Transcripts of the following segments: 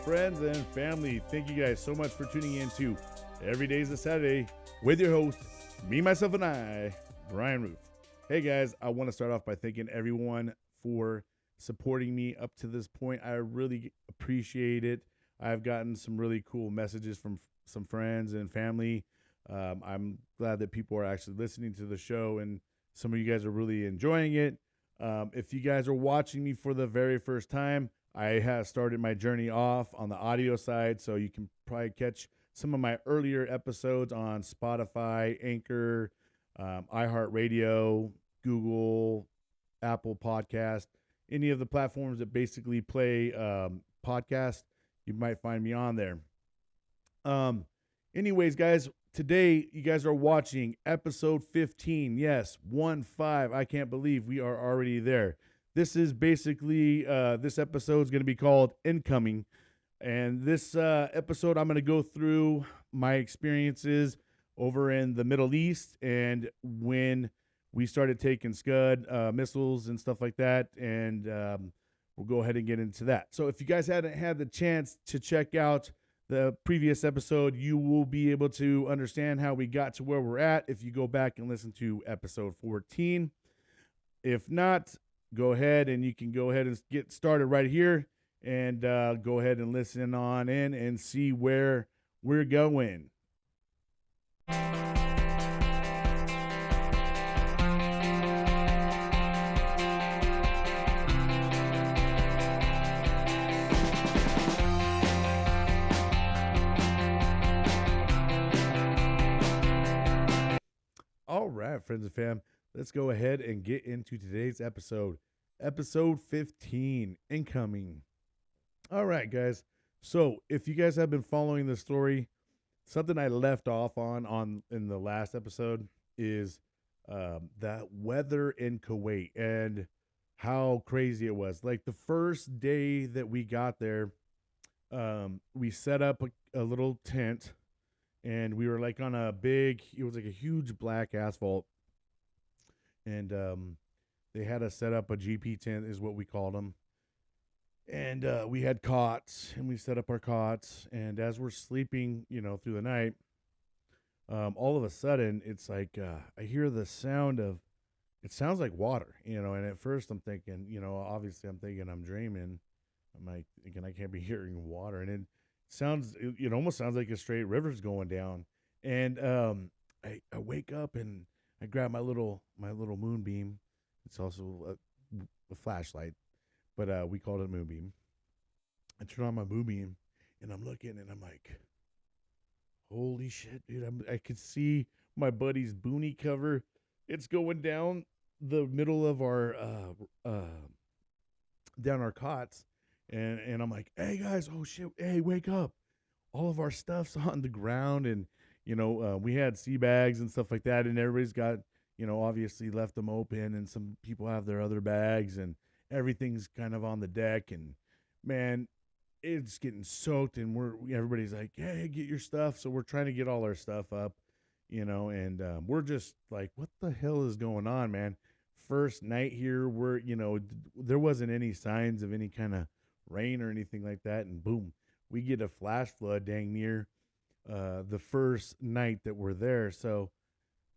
friends and family. Thank you guys so much for tuning in to Every Day's a Saturday with your host, me, myself, and I, Brian Roof. Hey guys, I want to start off by thanking everyone for supporting me up to this point. I really appreciate it. I've gotten some really cool messages from some friends and family. I'm glad that people are actually listening to the show, and some of you guys are really enjoying it. If you guys are watching me for the very first time, I have started my journey off on the audio side, so you can probably catch some of my earlier episodes on Spotify, Anchor, iHeartRadio, Google, Apple Podcast, any of the platforms that basically play podcasts. You might find me on there. Anyways, guys, today you guys are watching episode 15. Yes, 1-5. I can't believe we are already there. This is basically, this episode is going to be called Incoming. And this episode, I'm going to go through my experiences over in the Middle East and when we started taking Scud missiles and stuff like that. And we'll go ahead and get into that. So if you guys hadn't had the chance to check out the previous episode, you will be able to understand how we got to where we're at if you go back and listen to episode 14. If not, go ahead and you can go ahead and get started right here and go ahead and listen on in and see where we're going. All right, friends and fam, let's go ahead and get into today's episode. Episode 15, Incoming. All right, guys. So if you guys have been following the story, something I left off on in the last episode is that weather in Kuwait and how crazy it was. Like the first day that we got there, we set up a little tent. And we were like on it was like a huge black asphalt. And they had us set up a GP tent, is what we called them. And we had cots, and we set up our cots. And as we're sleeping, through the night, all of a sudden, it's like I hear the sound of, it sounds like water, And at first I'm thinking, obviously I'm thinking I'm dreaming. I'm like thinking I can't be hearing water. And it almost sounds like a straight river's going down. And I wake up and I grab my little moonbeam. It's also a flashlight, but we called it a moonbeam. I turn on my moonbeam and I'm looking and I'm like, holy shit, dude! I could see my buddy's boonie cover. It's going down the middle of our down our cots. And I'm like, hey guys, oh shit, hey, wake up. All of our stuff's on the ground. And, we had sea bags and stuff like that. And everybody's got, obviously left them open. And some people have their other bags and everything's kind of on the deck. And man, it's getting soaked. And everybody's like, hey, get your stuff. So we're trying to get all our stuff up, and we're just like, what the hell is going on, man? First night here, there wasn't any signs of any kind of rain or anything like that, and boom, we get a flash flood dang near the first night that we're there. So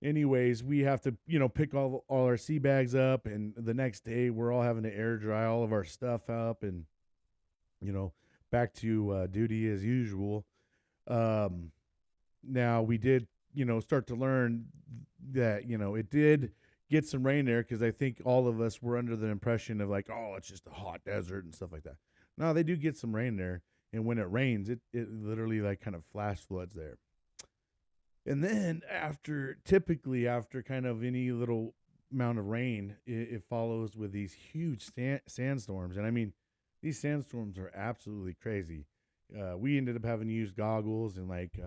anyways, we have to pick all our sea bags up, and the next day we're all having to air dry all of our stuff up, and back to duty as usual. Now we did start to learn that it did get some rain there, because I think all of us were under the impression of like, oh, it's just a hot desert and stuff like that. No, they do get some rain there, and when it rains, it literally like kind of flash floods there. And then typically after kind of any little amount of rain, it follows with these huge sandstorms. And I mean, these sandstorms are absolutely crazy. We ended up having to use goggles and like,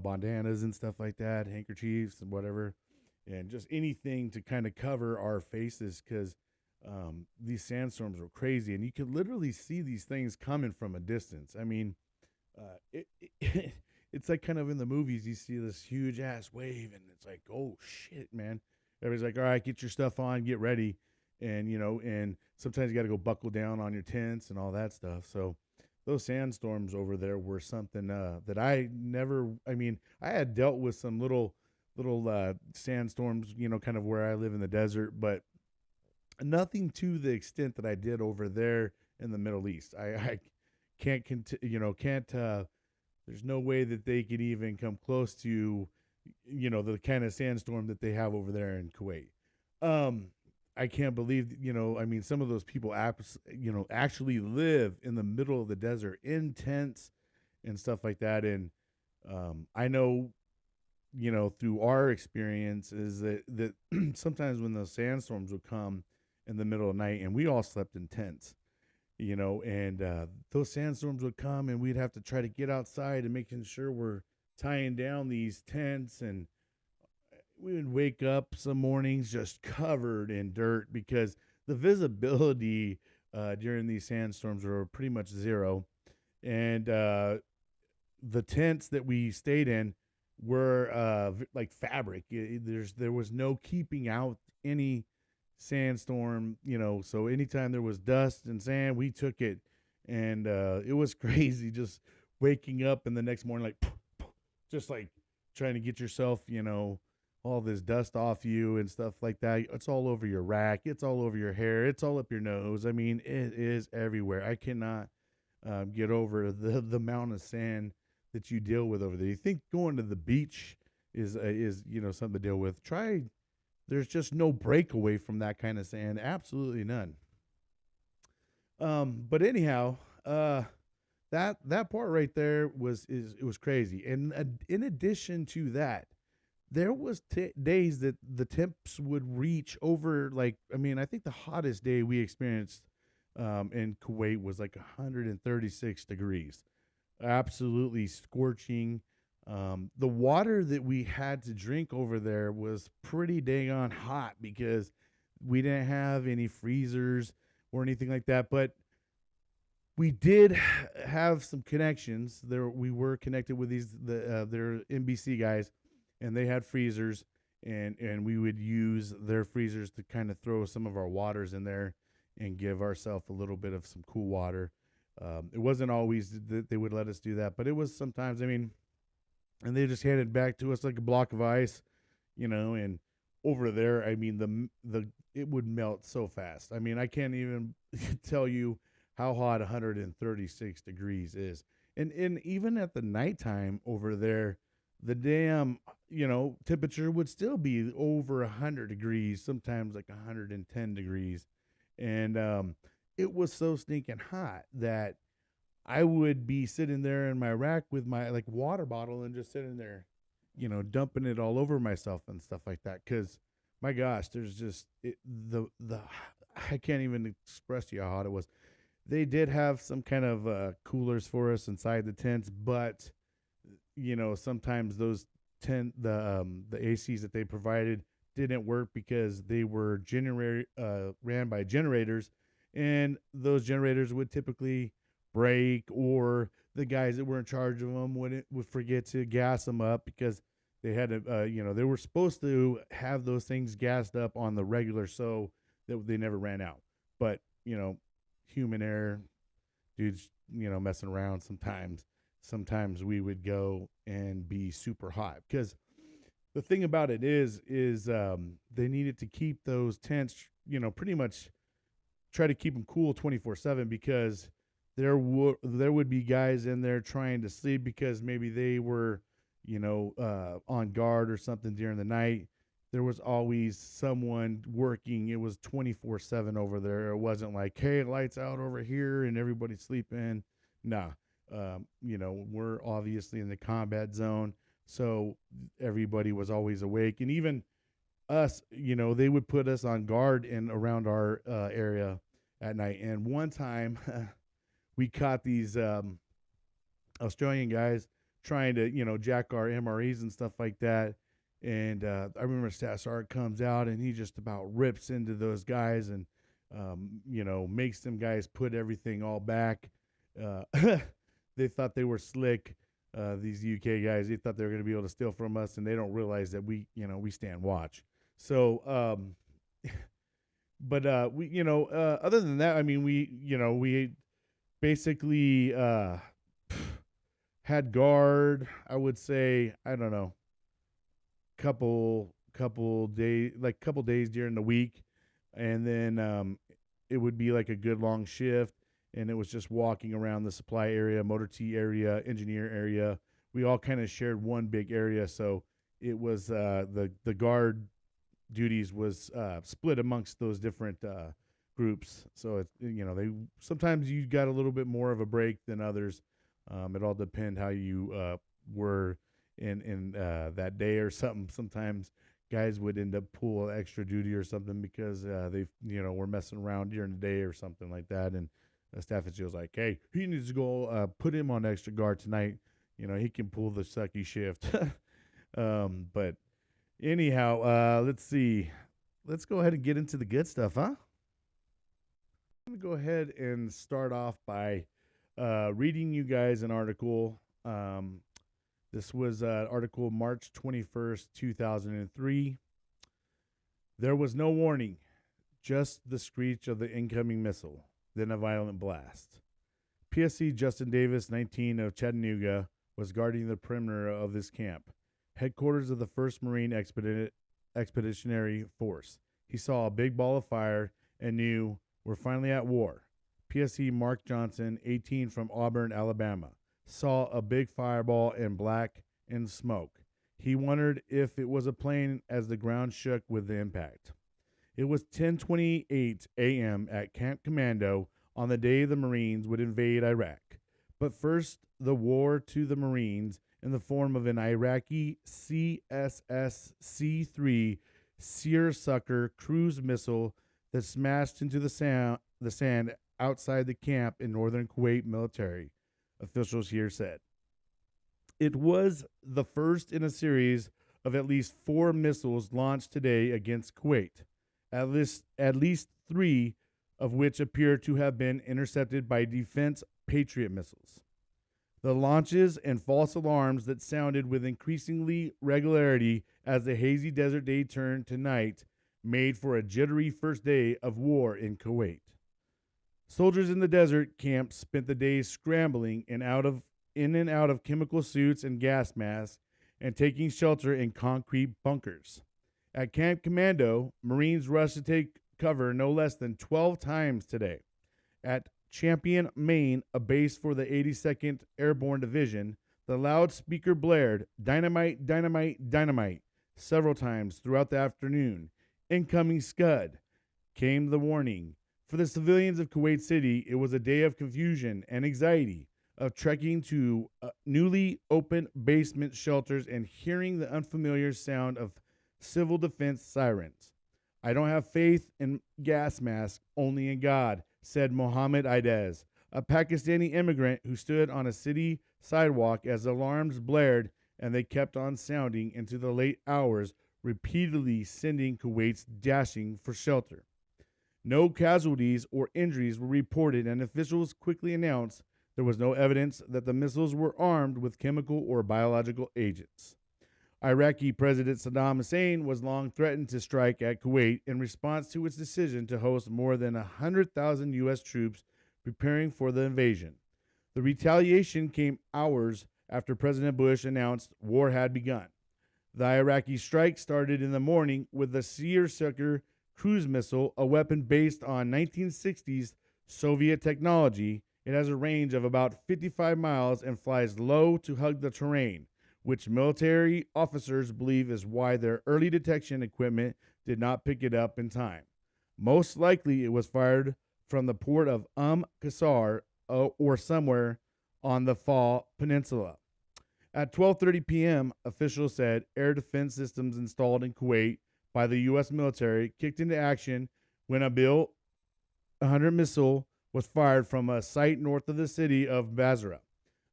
bandanas and stuff like that, handkerchiefs and whatever, and just anything to kind of cover our faces, because these sandstorms were crazy, and you could literally see these things coming from a distance. I mean, it's like kind of in the movies, you see this huge ass wave, and it's like, oh shit, man. Everybody's like, all right, get your stuff on, get ready. And, and sometimes you got to go buckle down on your tents and all that stuff. So those sandstorms over there were something that I never. I mean, I had dealt with some little sandstorms, kind of where I live in the desert, but nothing to the extent that I did over there in the Middle East. I can't can't. There's no way that they could even come close to, the kind of sandstorm that they have over there in Kuwait. Um, I can't believe, I mean, some of those people, actually live in the middle of the desert in tents and stuff like that. And I know, through our experience is that sometimes when those sandstorms would come in the middle of the night, and we all slept in tents, and those sandstorms would come, and we'd have to try to get outside and making sure we're tying down these tents, and we would wake up some mornings just covered in dirt because the visibility during these sandstorms were pretty much zero, and the tents that we stayed in were like fabric. There was no keeping out any sandstorm, so anytime there was dust and sand, we took it, and it was crazy just waking up and the next morning like just like trying to get yourself, all this dust off you and stuff like that. It's all over your rack, it's all over your hair, it's all up your nose. I mean, it is everywhere. I cannot get over the amount of sand that you deal with over there. You think going to the beach is something to deal with? Try. There's just no breakaway from that kind of sand. Absolutely none. But anyhow, that part right there it was crazy. And in addition to that, there was days that the temps would reach over, like, I mean, I think the hottest day we experienced in Kuwait was like 136 degrees. Absolutely scorching. The water that we had to drink over there was pretty dang on hot because we didn't have any freezers or anything like that. But we did have some connections. There, we were connected with their NBC guys, and they had freezers, and we would use their freezers to kind of throw some of our waters in there and give ourselves a little bit of some cool water. It wasn't always that they would let us do that, but it was sometimes. I mean, and they just handed it back to us like a block of ice, and over there, I mean, the it would melt so fast. I mean, I can't even tell you how hot 136 degrees is. And even at the nighttime over there, the damn, temperature would still be over 100 degrees, sometimes like 110 degrees. And it was so stinking hot that I would be sitting there in my rack with my like water bottle and just sitting there, dumping it all over myself and stuff like that. Cause my gosh, there's just the I can't even express to you how hot it was. They did have some kind of coolers for us inside the tents, but sometimes those the ACs that they provided didn't work because they were ran by generators, and those generators would typically break, or the guys that were in charge of them would forget to gas them up because they had to they were supposed to have those things gassed up on the regular so that they never ran out. But human error, dudes, messing around sometimes. Sometimes we would go and be super hot because the thing about it is they needed to keep those tents, pretty much try to keep them cool 24/7 because there would be guys in there trying to sleep because maybe they were, on guard or something during the night. There was always someone working. It was 24/7 over there. It wasn't like, hey, lights out over here and everybody's sleeping. Nah. We're obviously in the combat zone, so everybody was always awake. And even us, they would put us on guard in around our area at night. And one time we caught these Australian guys trying to, jack our MREs and stuff like that. And I remember Stat Sergeant comes out and he just about rips into those guys and, makes them guys put everything all back. They thought they were slick. These UK guys, they thought they were going to be able to steal from us, and they don't realize that we stand watch. So, but we, other than that, I mean, we basically had guard, I would say, I don't know, couple days during the week, and then it would be like a good long shift, and it was just walking around the supply area, motor T area, engineer area. We all kind of shared one big area, so it was the guard duties was split amongst those different groups. So they sometimes you got a little bit more of a break than others. It all depend how you were in that day or something. Sometimes guys would end up pull extra duty or something because they were messing around during the day or something like that, and the staff was like, "Hey, he needs to go put him on extra guard tonight. He can pull the sucky shift." But anyhow, let's see. Let's go ahead and get into the good stuff, huh? I'm going to go ahead and start off by reading you guys an article. This was article March 21st, 2003. There was no warning, just the screech of the incoming missile, then a violent blast. PSC Justin Davis, 19, of Chattanooga, was guarding the perimeter of this camp, headquarters of the 1st Marine Expeditionary Force. He saw a big ball of fire and knew we're finally at war. PSC Mark Johnson, 18, from Auburn, Alabama, saw a big fireball and black and smoke. He wondered if it was a plane as the ground shook with the impact. It was 10:28 a.m. at Camp Commando on the day the Marines would invade Iraq. But first, the war to the Marines in the form of an Iraqi CSS-C3 Seersucker cruise missile that smashed into the sand outside the camp in northern Kuwait military, officials here said. It was the first in a series of at least 4 missiles launched today against Kuwait, at least 3 of which appear to have been intercepted by Defense Patriot missiles. The launches and false alarms that sounded with increasingly regularity as the hazy desert day turned to night made for a jittery first day of war in Kuwait. Soldiers in the desert camp spent the day scrambling in and out of chemical suits and gas masks and taking shelter in concrete bunkers. At Camp Commando, Marines rushed to take cover no less than 12 times today. At Champion, Maine, a base for the 82nd Airborne Division, the loudspeaker blared, "Dynamite, dynamite, dynamite," several times throughout the afternoon. "Incoming Scud," came the warning. For the civilians of Kuwait City, it was a day of confusion and anxiety, of trekking to newly opened basement shelters and hearing the unfamiliar sound of civil defense sirens. "I don't have faith in gas masks, only in God," said Mohammed Aidez, a Pakistani immigrant who stood on a city sidewalk as alarms blared and they kept on sounding into the late hours, repeatedly sending Kuwait's dashing for shelter. No casualties or injuries were reported, and officials quickly announced there was no evidence that the missiles were armed with chemical or biological agents. Iraqi President Saddam Hussein was long threatened to strike at Kuwait in response to its decision to host more than 100,000 U.S. troops preparing for the invasion. The retaliation came hours after President Bush announced war had begun. The Iraqi strike started in the morning with the Seersucker cruise missile, a weapon based on 1960s Soviet technology. It has a range of about 55 miles and flies low to hug the terrain, which military officers believe is why their early detection equipment did not pick it up in time. Most likely, it was fired from the port of Qasr or somewhere on the Fa Peninsula. At 12:30 p.m., officials said air defense systems installed in Kuwait by the U.S. military kicked into action when a Bill 100 missile was fired from a site north of the city of Basra,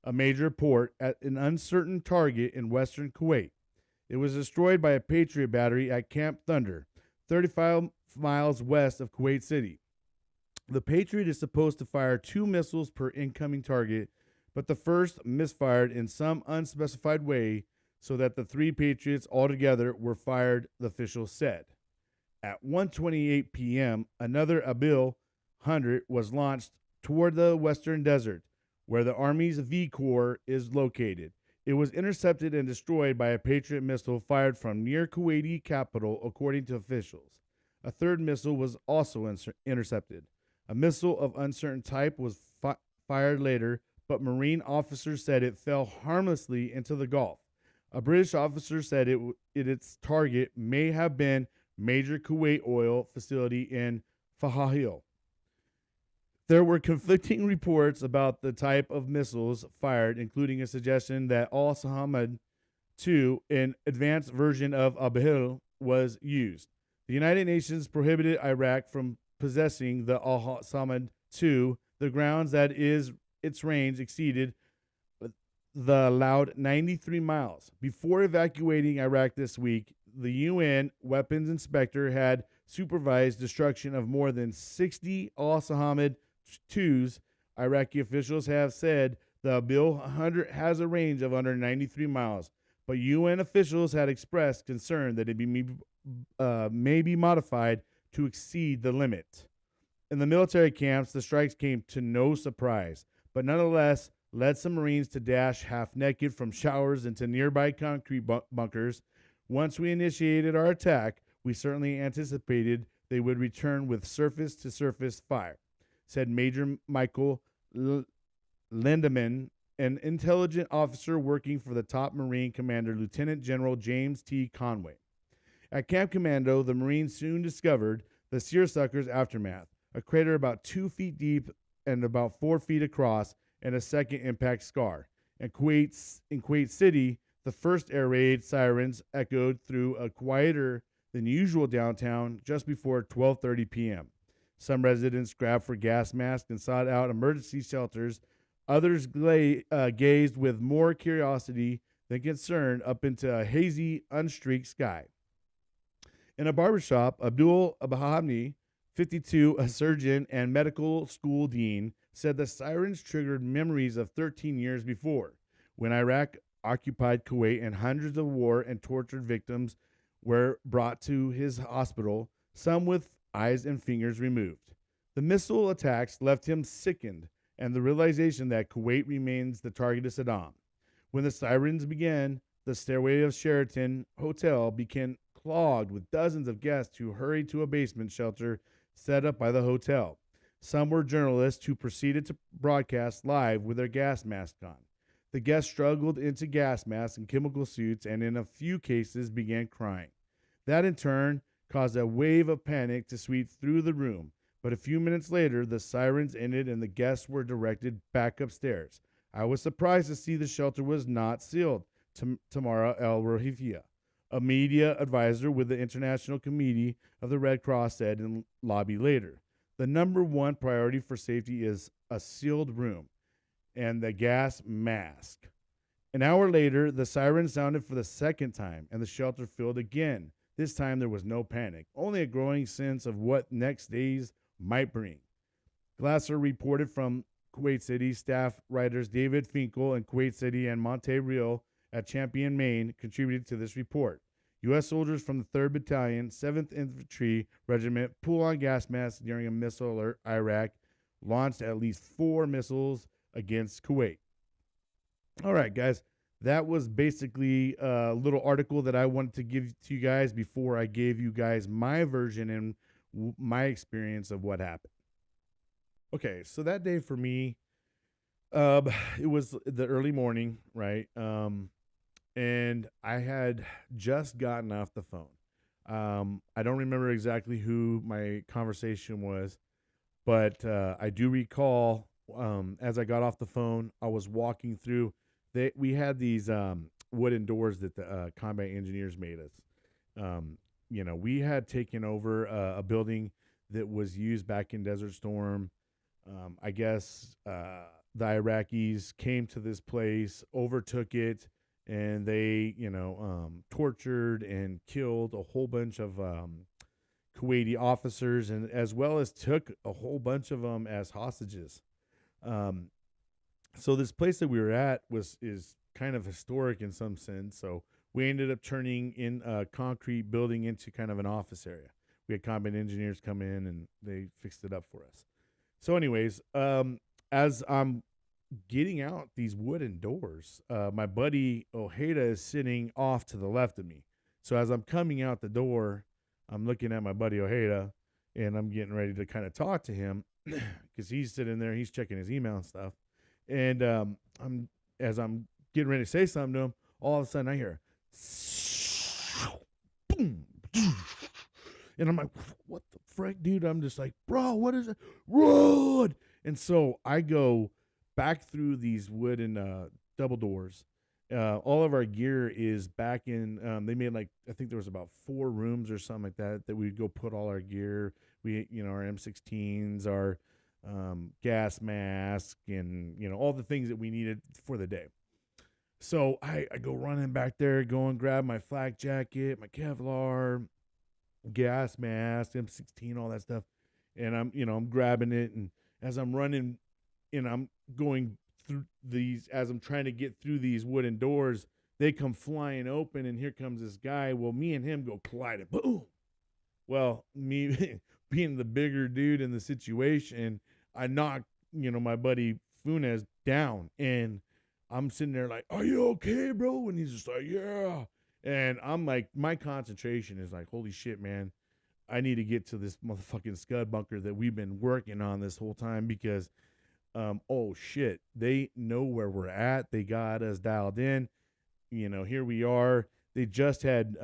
a major port, at an uncertain target in western Kuwait. It was destroyed by a Patriot battery at Camp Thunder, 35 miles west of Kuwait City. The Patriot is supposed to fire 2 missiles per incoming target, but the first misfired in some unspecified way so that the 3 Patriots altogether were fired, the officials said. At 1:28 p.m., another Abil 100 was launched toward the western desert, where the Army's V Corps is located. It was intercepted and destroyed by a Patriot missile fired from near Kuwaiti capital, according to officials. A third missile was also intercepted. A missile of uncertain type was fired later, but Marine officers said it fell harmlessly into the Gulf. A British officer said its target may have been major Kuwait oil facility in Fahahil. There were conflicting reports about the type of missiles fired, including a suggestion that Al Samad 2, an advanced version of Abil, was used. The United Nations prohibited Iraq from possessing the Al Samad 2, the grounds that its range exceeded the allowed 93 miles. Before evacuating Iraq this week, the UN weapons inspector had supervised destruction of more than 60 Al Samad 2s. Iraqi officials have said the Bill 100 has a range of under 93 miles, but UN officials had expressed concern that it may be modified to exceed the limit. In the military camps, the strikes came to no surprise, but nonetheless led some Marines to dash half-naked from showers into nearby concrete bunkers. Once we initiated our attack, we certainly anticipated they would return with surface-to-surface fire, said Major Michael Lindemann, an intelligence officer working for the top Marine commander, Lieutenant General James T. Conway. At Camp Commando, the Marines soon discovered the seersucker's aftermath, a crater about 2 feet deep and about 4 feet across, and a second impact scar. In Kuwait City, the first air raid sirens echoed through a quieter than usual downtown just before 12:30 p.m. Some residents grabbed for gas masks and sought out emergency shelters. Others gazed with more curiosity than concern up into a hazy, unstreaked sky. In a barbershop, Abdul Abahamni, 52, a surgeon and medical school dean, said the sirens triggered memories of 13 years before, when Iraq occupied Kuwait and hundreds of war and tortured victims were brought to his hospital, some with eyes and fingers removed. The missile attacks left him sickened, and the realization that Kuwait remains the target of Saddam. When the sirens began, the stairway of Sheraton Hotel became clogged with dozens of guests who hurried to a basement shelter set up by the hotel. Some were journalists who proceeded to broadcast live with their gas masks on. The guests struggled into gas masks and chemical suits, and in a few cases began crying. That in turn caused a wave of panic to sweep through the room. But a few minutes later, the sirens ended and the guests were directed back upstairs. I was surprised to see the shelter was not sealed, Tamara El-Rahifia, a media advisor with the International Committee of the Red Cross, said in lobby later. The number one priority for safety is a sealed room and the gas mask. An hour later, the siren sounded for the second time, and the shelter filled again. This time there was no panic, only a growing sense of what next days might bring. Glasser reported from Kuwait City. Staff writers David Finkel in Kuwait City and Monte Real at Champion, Maine, contributed to this report. U.S. soldiers from the 3rd Battalion, 7th Infantry Regiment, pulled on gas masks during a missile alert. Iraq launched at least 4 missiles against Kuwait. All right, guys, that was basically a little article that I wanted to give to you guys before I gave you guys my version and my experience of what happened. Okay, so that day for me, it was the early morning, right? And I had just gotten off the phone. I don't remember exactly who my conversation was, but I do recall as I got off the phone, I was walking through. We had these wooden doors that the combat engineers made us. We had taken over a building that was used back in Desert Storm. I guess the Iraqis came to this place, overtook it, and they, tortured and killed a whole bunch of Kuwaiti officers, and as well as took a whole bunch of them as hostages. So this place that we were at is kind of historic in some sense. So we ended up turning in a concrete building into kind of an office area. We had combat engineers come in and they fixed it up for us. So, anyways, as I'm getting out these wooden doors, my buddy Ojeda is sitting off to the left of me. So as I'm coming out the door, I'm looking at my buddy Ojeda, and I'm getting ready to kind of talk to him because he's sitting there, he's checking his email and stuff. And I'm as I'm getting ready to say something to him, all of a sudden I hear boom, and I'm like, what the frick, dude? I'm just like, bro, what is it? Run! And so I go back through these wooden double doors. All of our gear is back in. They made like, I think there was about 4 rooms or something like that we'd go put all our gear. We, our M16s, our gas mask, and all the things that we needed for the day. So I go running back there, go and grab my flak jacket, my Kevlar, gas mask, M16, all that stuff, and I'm grabbing it, and as I'm running, and I'm going through these, as I'm trying to get through these wooden doors, they come flying open, and here comes this guy. Well, me and him go colliding. Boom. Well, me being the bigger dude in the situation, I knocked, my buddy Funes down, and I'm sitting there like, "Are you okay, bro?" And he's just like, "Yeah." And I'm like, my concentration is like, "Holy shit, man. I need to get to this motherfucking scud bunker that we've been working on this whole time because oh shit, they know where we're at. They got us dialed in. Here we are. They just had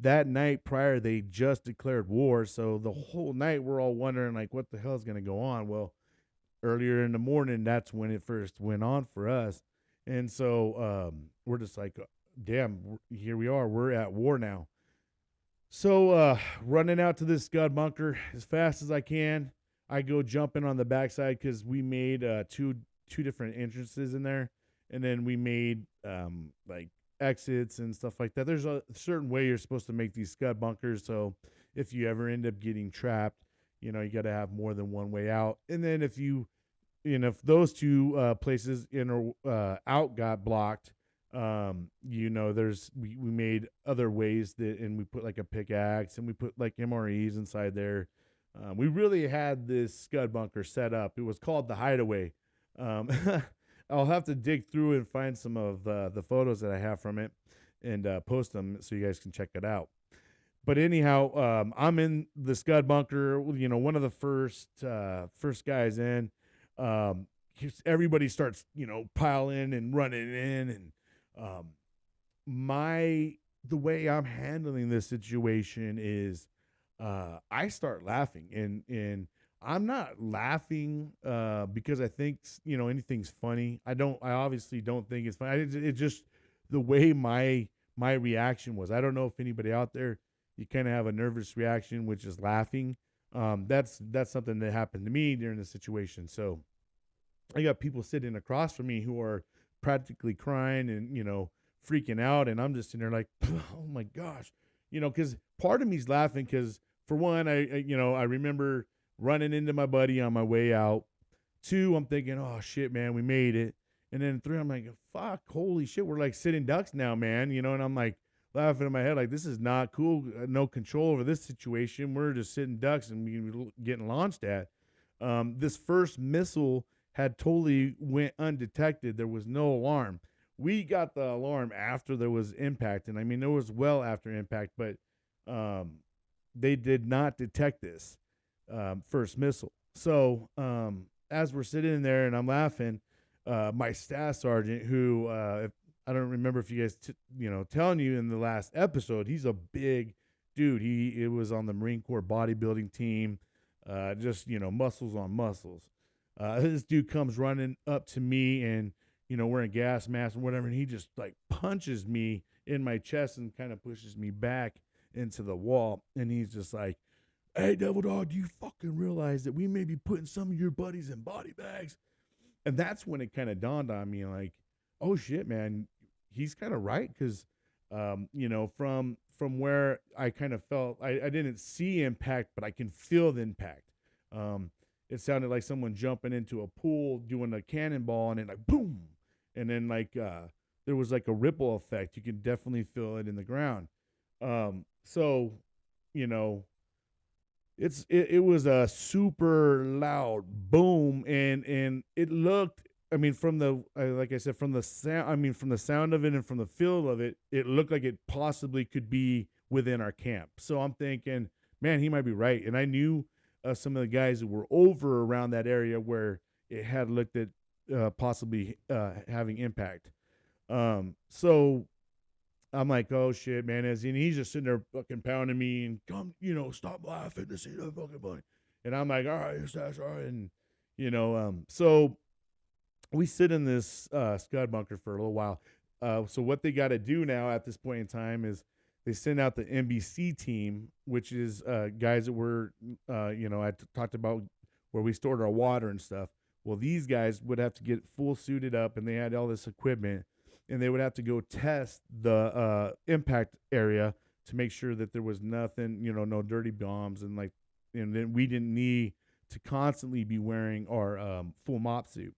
that night prior, they just declared war. So the whole night we're all wondering like what the hell is gonna go on. Well, earlier in the morning, that's when it first went on for us. And so we're just like, damn, here we are. We're at war now. So running out to this scud bunker as fast as I can. I go jumping on the backside because we made two different entrances in there, and then we made like exits and stuff like that. There's a certain way you're supposed to make these scud bunkers. So if you ever end up getting trapped, you got to have more than one way out. And then if those two places in or out got blocked, there's we made other ways that, and we put like a pickaxe and we put like MREs inside there. We really had this scud bunker set up. It was called the Hideaway. Um, I'll have to dig through and find some of the photos that I have from it and post them so you guys can check it out. But anyhow, I'm in the scud bunker. One of the first guys in. Um, Everybody starts piling and running in, and um, the way I'm handling this situation is I start laughing, and I'm not laughing because I think anything's funny. I obviously don't think it's funny. It just the way my reaction was. I don't know if anybody out there, you kind of have a nervous reaction, which is laughing. That's something that happened to me during the situation. So I got people sitting across from me who are practically crying and freaking out, and I'm just sitting there like, oh my gosh, because part of me's laughing because for one, I remember running into my buddy on my way out. 2, I'm thinking, oh shit, man, we made it. And then 3, I'm like, fuck, holy shit, we're like sitting ducks now, man. And I'm like laughing in my head, like this is not cool. No control over this situation. We're just sitting ducks and we getting launched at. This first missile had totally went undetected. There was no alarm. We got the alarm after there was impact, and I mean, it was well after impact, but they did not detect this first missile. So as we're sitting there and I'm laughing, my staff sergeant, who if, I don't remember if you guys telling you in the last episode, he's a big dude. It was on the Marine Corps bodybuilding team, just muscles on muscles. This dude comes running up to me and wearing gas mask and whatever, and he just like punches me in my chest and kind of pushes me back into the wall, and he's just like, "Hey, Devil Dog, do you fucking realize that we may be putting some of your buddies in body bags?" And that's when it kind of dawned on me, like, oh shit, man, he's kind of right, because from where I kind of felt, I didn't see impact, but I can feel the impact. It sounded like someone jumping into a pool doing a cannonball, and then like boom, and then like there was like a ripple effect. You could definitely feel it in the ground. So, you know, it was a super loud boom, and it looked. I mean, from the like I said, from the sound. I mean, from the sound of it and from the feel of it, it looked like it possibly could be within our camp. So I'm thinking, man, he might be right. And I knew some of the guys that were over around that area where it had looked at possibly having impact. So I'm like, oh shit, man. And he's just sitting there fucking pounding me and come, stop laughing. This ain't that fucking funny. And I'm like, all right, that's all right. And, so we sit in this scud bunker for a little while. So what they got to do now at this point in time is they send out the NBC team, which is guys that were, talked about where we stored our water and stuff. Well, these guys would have to get full suited up, and they had all this equipment, and they would have to go test the impact area to make sure that there was nothing, no dirty bombs, and then we didn't need to constantly be wearing our full mop suit.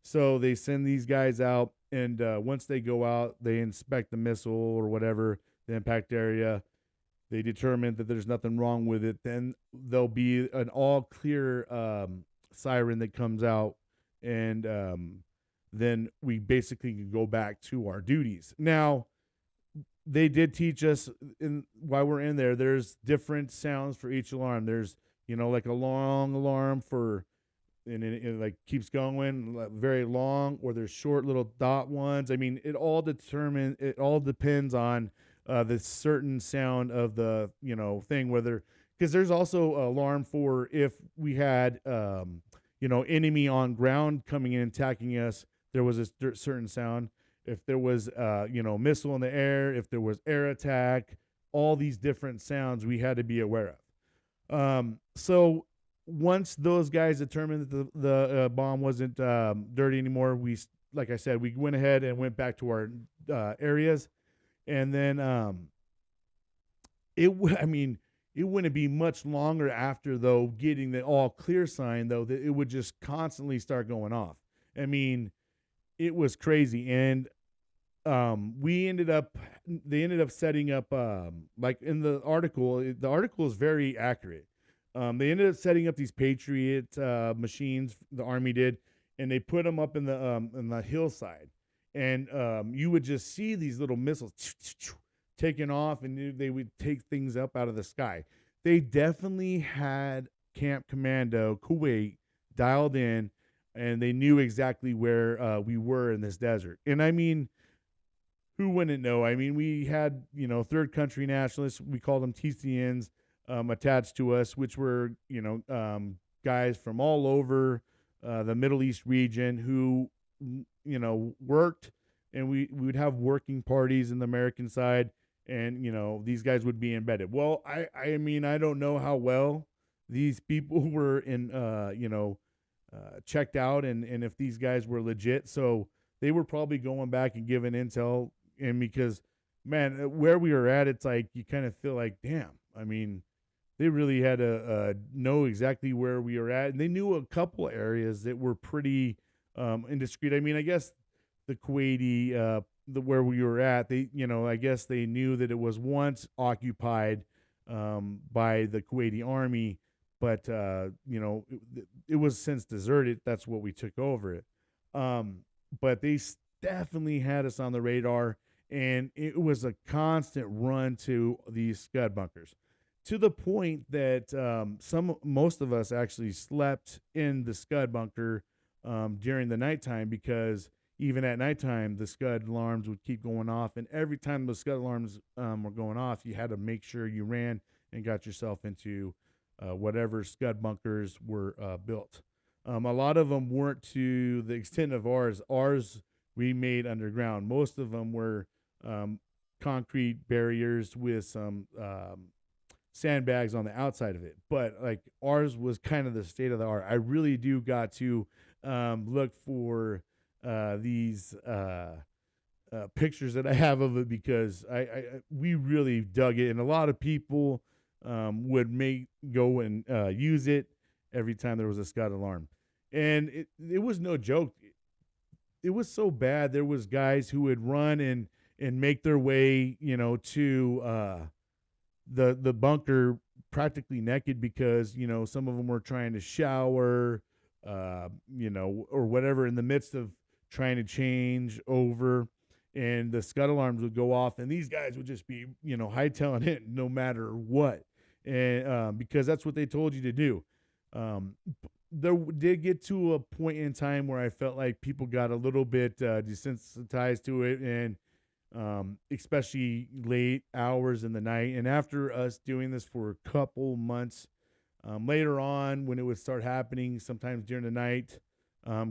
So they send these guys out, and once they go out, they inspect the missile or whatever, the impact area. They determine that there's nothing wrong with it. Then there'll be an all clear siren that comes out, and then we basically can go back to our duties. Now, they did teach us while we're in there, there's different sounds for each alarm. There's, like a long alarm for, and it like keeps going like very long, or there's short little dot ones. I mean, it all depends on the certain sound of the, thing, whether, because there's also an alarm for if we had, enemy on ground coming in attacking us, there was a certain sound. If there was, missile in the air, if there was air attack, all these different sounds we had to be aware of. So once those guys determined that the bomb wasn't dirty anymore, like I said, we went ahead and went back to our areas, and then I mean, it wouldn't be much longer after though getting the all clear sign though that it would just constantly start going off. I mean, it was crazy, and they ended up setting up like in the article is very accurate. They ended up setting up these Patriot machines, the Army did, and they put them up in the hillside, and you would just see these little missiles taking off, and they would take things up out of the sky. They definitely had Camp Commando Kuwait dialed in, and they knew exactly where we were in this desert. And I mean, who wouldn't know? I mean, we had, third country nationalists, we called them TCNs, attached to us, which were, guys from all over the Middle East region who, worked, and we would have working parties in the American side, and, these guys would be embedded. Well, I mean, I don't know how well these people were checked out, and if these guys were legit. So they were probably going back and giving intel, and because, man, where we were at, it's like you kind of feel like, damn, I mean, they really had to know exactly where we were at, and they knew a couple areas that were pretty indiscreet. I mean, I guess the Kuwaiti, where we were at, I guess they knew that it was once occupied by the Kuwaiti army, but it was since deserted. That's what we took over it. But they definitely had us on the radar, and it was a constant run to these scud bunkers, to the point that most of us actually slept in the scud bunker during the nighttime, because even at nighttime the scud alarms would keep going off, and every time the scud alarms were going off, you had to make sure you ran and got yourself into whatever scud bunkers were built. A lot of them weren't to the extent of ours. Ours we made underground. Most of them were concrete barriers with some sandbags on the outside of it. But like ours was kind of the state of the art. I really do got to look for these pictures that I have of it, because we really dug it, and a lot of people would go and use it every time there was a scud alarm. And it was no joke. It was so bad. There was guys who would run and make their way, to the bunker practically naked because, some of them were trying to shower, or whatever in the midst of trying to change over. And the scud alarms would go off, and these guys would just be, hightailing it no matter what. And because that's what they told you to do. Um, there did get to a point in time where I felt like people got a little bit desensitized to it, and especially late hours in the night. And after us doing this for a couple months, later on, when it would start happening, sometimes during the night,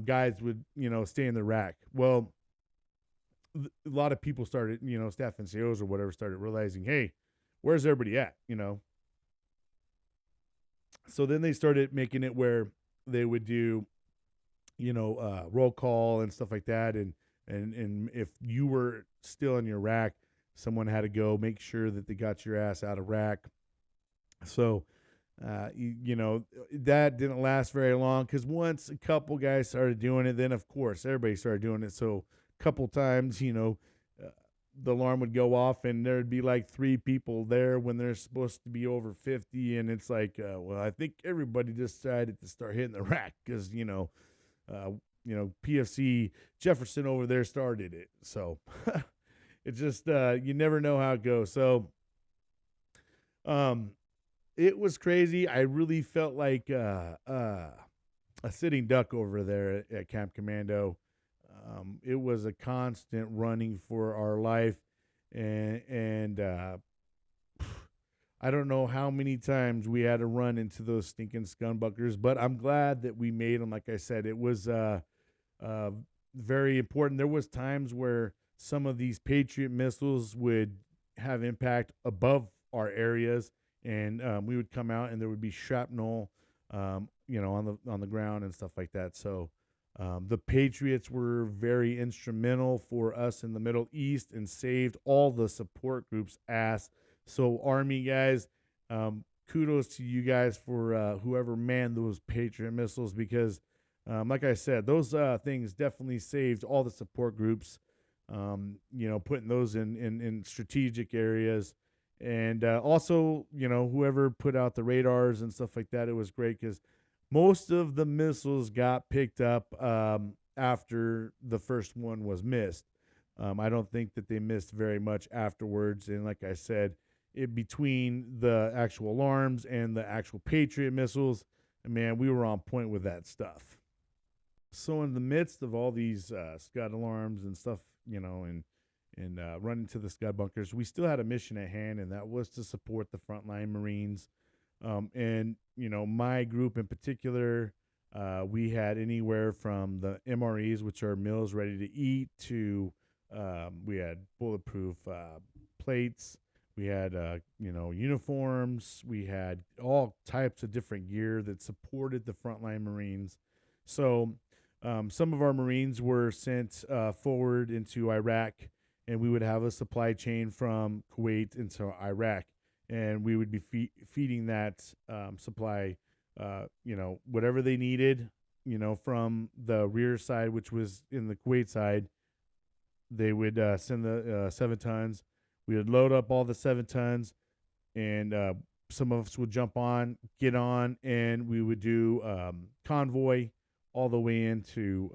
guys would, stay in the rack. Well, a lot of people started, staff and COs or whatever, started realizing, hey, where's everybody at? So then they started making it where they would do, roll call and stuff like that. And if you were still in your rack, someone had to go make sure that they got your ass out of rack. So, that didn't last very long because once a couple guys started doing it, then of course everybody started doing it. So, a couple times, the alarm would go off and there'd be like 3 people there when they're supposed to be over 50. And it's like, well, I think everybody decided to start hitting the rack because, PFC Jefferson over there started it. So it's just, you never know how it goes. So, it was crazy. I really felt like, a sitting duck over there at Camp Commando. It was a constant running for our life, and I don't know how many times we had to run into those stinking scumbuckers, but I'm glad that we made them. Like I said, it was very important. There was times where some of these Patriot missiles would have impact above our areas, and we would come out and there would be shrapnel, on the ground and stuff like that. So. The Patriots were very instrumental for us in the Middle East and saved all the support groups' ass. So, Army guys, kudos to you guys for whoever manned those Patriot missiles because, like I said, those things definitely saved all the support groups, putting those in strategic areas. And also, whoever put out the radars and stuff like that, it was great because most of the missiles got picked up after the first one was missed. I don't think that they missed very much afterwards. And like I said, between the actual alarms and the actual Patriot missiles, man, we were on point with that stuff. So in the midst of all these Scud alarms and stuff, and running to the Scud bunkers, we still had a mission at hand, and that was to support the frontline Marines. And my group in particular, we had anywhere from the MREs, which are meals ready to eat, to we had bulletproof plates, we had uniforms, we had all types of different gear that supported the frontline Marines. So some of our Marines were sent forward into Iraq, and we would have a supply chain from Kuwait into Iraq. And we would be feeding that supply, whatever they needed, from the rear side, which was in the Kuwait side. They would send the 7 tons. We would load up all the 7 tons, and some of us would get on, and we would do convoy all the way into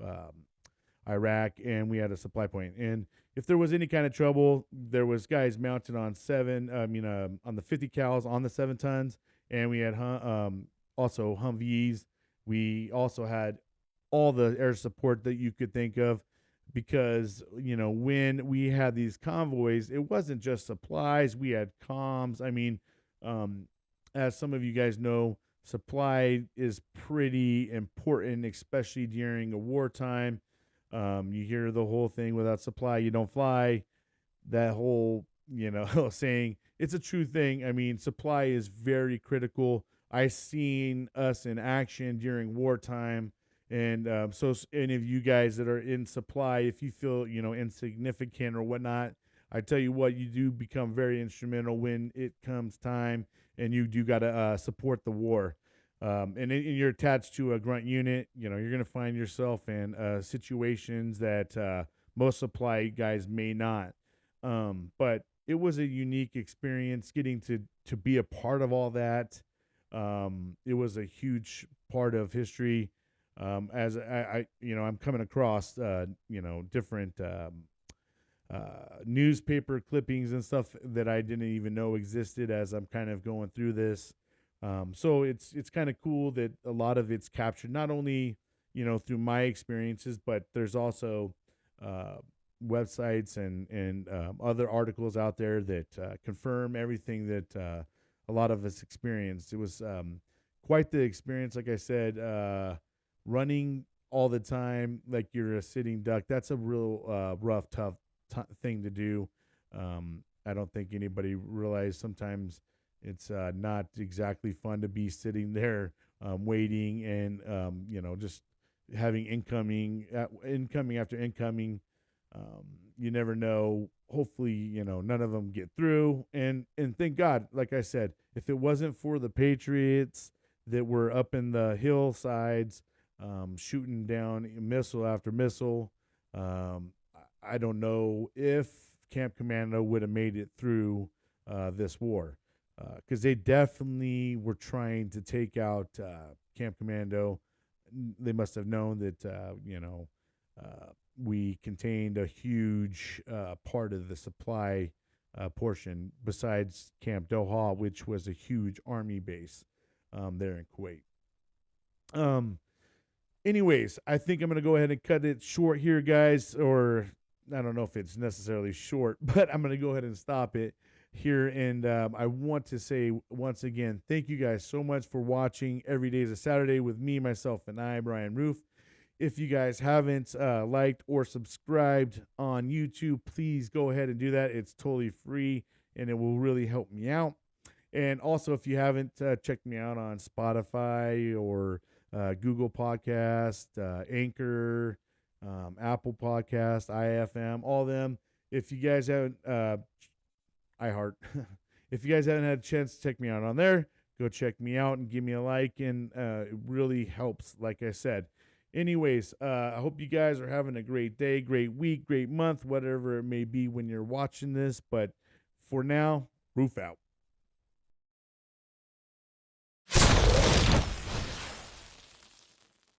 Iraq, and we had a supply point. And if there was any kind of trouble, there was guys mounted on on the 50 cals on the 7 tons, and we had also Humvees. We also had all the air support that you could think of, because when we had these convoys, it wasn't just supplies. We had comms. I mean, as some of you guys know, supply is pretty important, especially during a wartime. You hear the whole thing, without supply, you don't fly. That whole, saying, it's a true thing. I mean, supply is very critical. I seen us in action during wartime. And so any of you guys that are in supply, if you feel, insignificant or whatnot, I tell you what, you do become very instrumental when it comes time, and you do got to support the war. And you're attached to a grunt unit, you're going to find yourself in situations that most supply guys may not. But it was a unique experience getting to be a part of all that. It was a huge part of history. As I'm coming across, different newspaper clippings and stuff that I didn't even know existed as I'm kind of going through this. So it's kind of cool that a lot of it's captured not only through my experiences, but there's also uh, websites and other articles out there that confirm everything that a lot of us experienced. It was quite the experience, like I said, running all the time like you're a sitting duck. That's a real rough, tough thing to do. I don't think anybody realized sometimes it's not exactly fun to be sitting there waiting and just having incoming after incoming. You never know. Hopefully, none of them get through. And thank God, like I said, if it wasn't for the Patriots that were up in the hillsides shooting down missile after missile, I don't know if Camp Commando would have made it through this war, because they definitely were trying to take out Camp Commando. They must have known that we contained a huge part of the supply portion besides Camp Doha, which was a huge army base there in Kuwait. Anyways, I think I'm going to go ahead and cut it short here, guys, or I don't know if it's necessarily short, but I'm going to go ahead and stop it here. And I want to say once again, thank you guys so much for watching Every Day is a Saturday with me, myself, and I, Brian Roof. If you guys haven't liked or subscribed on YouTube, please go ahead and do that. It's totally free, and it will really help me out. And also, if you haven't checked me out on Spotify or Google Podcast, Anchor, Apple Podcast, IFM, all of them. If you guys haven't, iHeart, if you guys haven't had a chance to check me out on there, go check me out and give me a like, and it really helps, like I said. Anyways, I hope you guys are having a great day, great week, great month, whatever it may be when you're watching this. But for now, Roof out.